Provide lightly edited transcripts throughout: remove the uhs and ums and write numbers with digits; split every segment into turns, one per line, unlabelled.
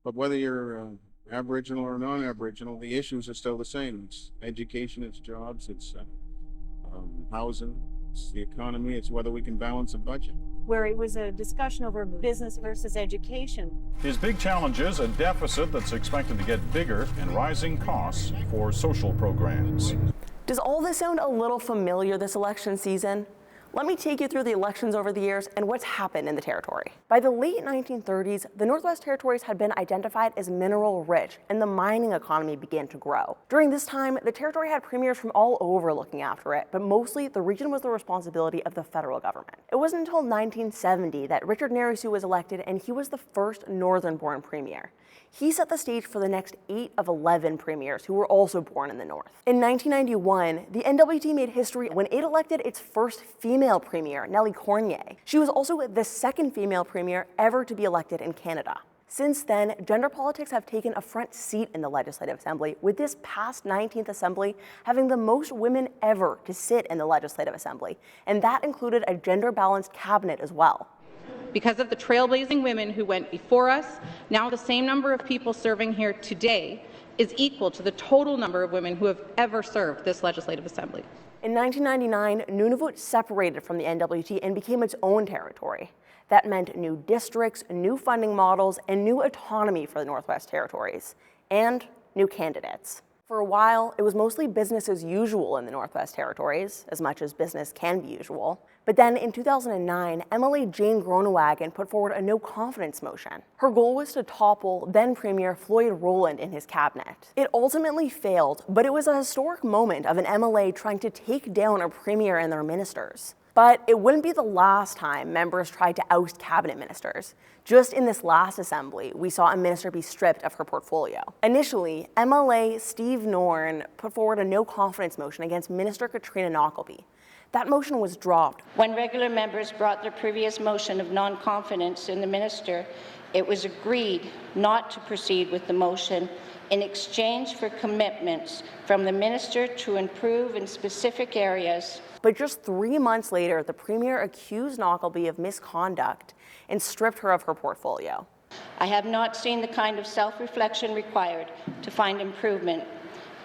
But whether you're Aboriginal or non-Aboriginal, the issues are still the same. It's education, it's jobs, it's housing, it's the economy, it's whether we can balance a budget.
Where it was a discussion over business versus education.
His big challenge is a deficit that's expected to get bigger and rising costs for social programs.
Does all this sound a little familiar this election season? Let me take you through the elections over the years and what's happened in the territory. By the late 1930s, the Northwest Territories had been identified as mineral rich, and the mining economy began to grow. During this time, the territory had premiers from all over looking after it, but mostly the region was the responsibility of the federal government. It wasn't until 1970 that Richard Narisu was elected, and he was the first northern-born premier. He set the stage for the next 8 of 11 premiers who were also born in the north. In 1991, the N.W.T made history when it elected its first female premier, Nellie Cornier. She was also the second female premier ever to be elected in Canada. Since then, gender politics have taken a front seat in the Legislative Assembly, with this past 19th Assembly having the most women ever to sit in the Legislative Assembly, and that included a gender-balanced cabinet as well.
Because of the trailblazing women who went before us, now the same number of people serving here today is equal to the total number of women who have ever served this Legislative Assembly.
In 1999, Nunavut separated from the N.W.T and became its own territory. That meant new districts, new funding models, and new autonomy for the Northwest Territories, and new candidates. For a while, it was mostly business as usual in the Northwest Territories, as much as business can be usual. But then in 2009, MLA Jane Groenewegen put forward a no-confidence motion. Her goal was to topple then-Premier Floyd Rowland in his cabinet. It ultimately failed, but it was a historic moment of an MLA trying to take down a premier and their ministers. But it wouldn't be the last time members tried to oust cabinet ministers. Just in this last assembly, we saw a minister be stripped of her portfolio. Initially, MLA Steve Norn put forward a no-confidence motion against Minister Katrina Knockleby. That motion was dropped.
When regular members brought their previous motion of non-confidence in the minister, it was agreed not to proceed with the motion in exchange for commitments from the minister to improve in specific areas.
But just 3 months later, the premier accused Knockleby of misconduct and stripped her of her portfolio.
I have not seen the kind of self-reflection required to find improvement,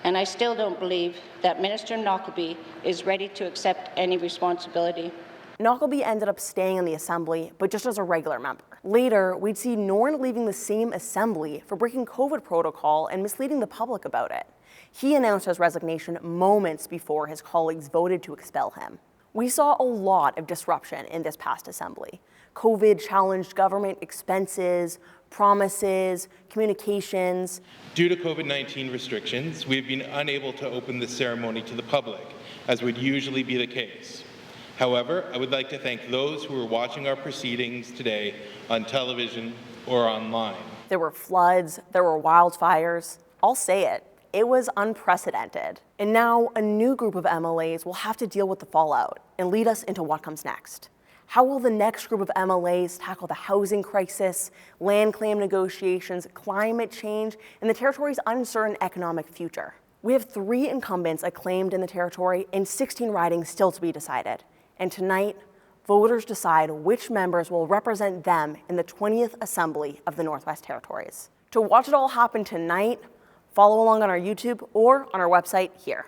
and I still don't believe that Minister Knockleby is ready to accept any responsibility.
Knockleby ended up staying in the assembly, but just as a regular member. Later, we'd see Norn leaving the same assembly for breaking COVID protocol and misleading the public about it. He announced his resignation moments before his colleagues voted to expel him. We saw a lot of disruption in this past assembly. COVID challenged government expenses, promises, communications.
Due to COVID-19 restrictions, we have been unable to open the ceremony to the public, as would usually be the case. However, I would like to thank those who are watching our proceedings today on television or online.
There were floods, there were wildfires. I'll say it. It was unprecedented. And now a new group of MLAs will have to deal with the fallout and lead us into what comes next. How will the next group of MLAs tackle the housing crisis, land claim negotiations, climate change, and the territory's uncertain economic future? We have 3 incumbents acclaimed in the territory and 16 ridings still to be decided. And tonight, voters decide which members will represent them in the 20th Assembly of the Northwest Territories. To watch it all happen tonight, follow along on our YouTube or on our website here.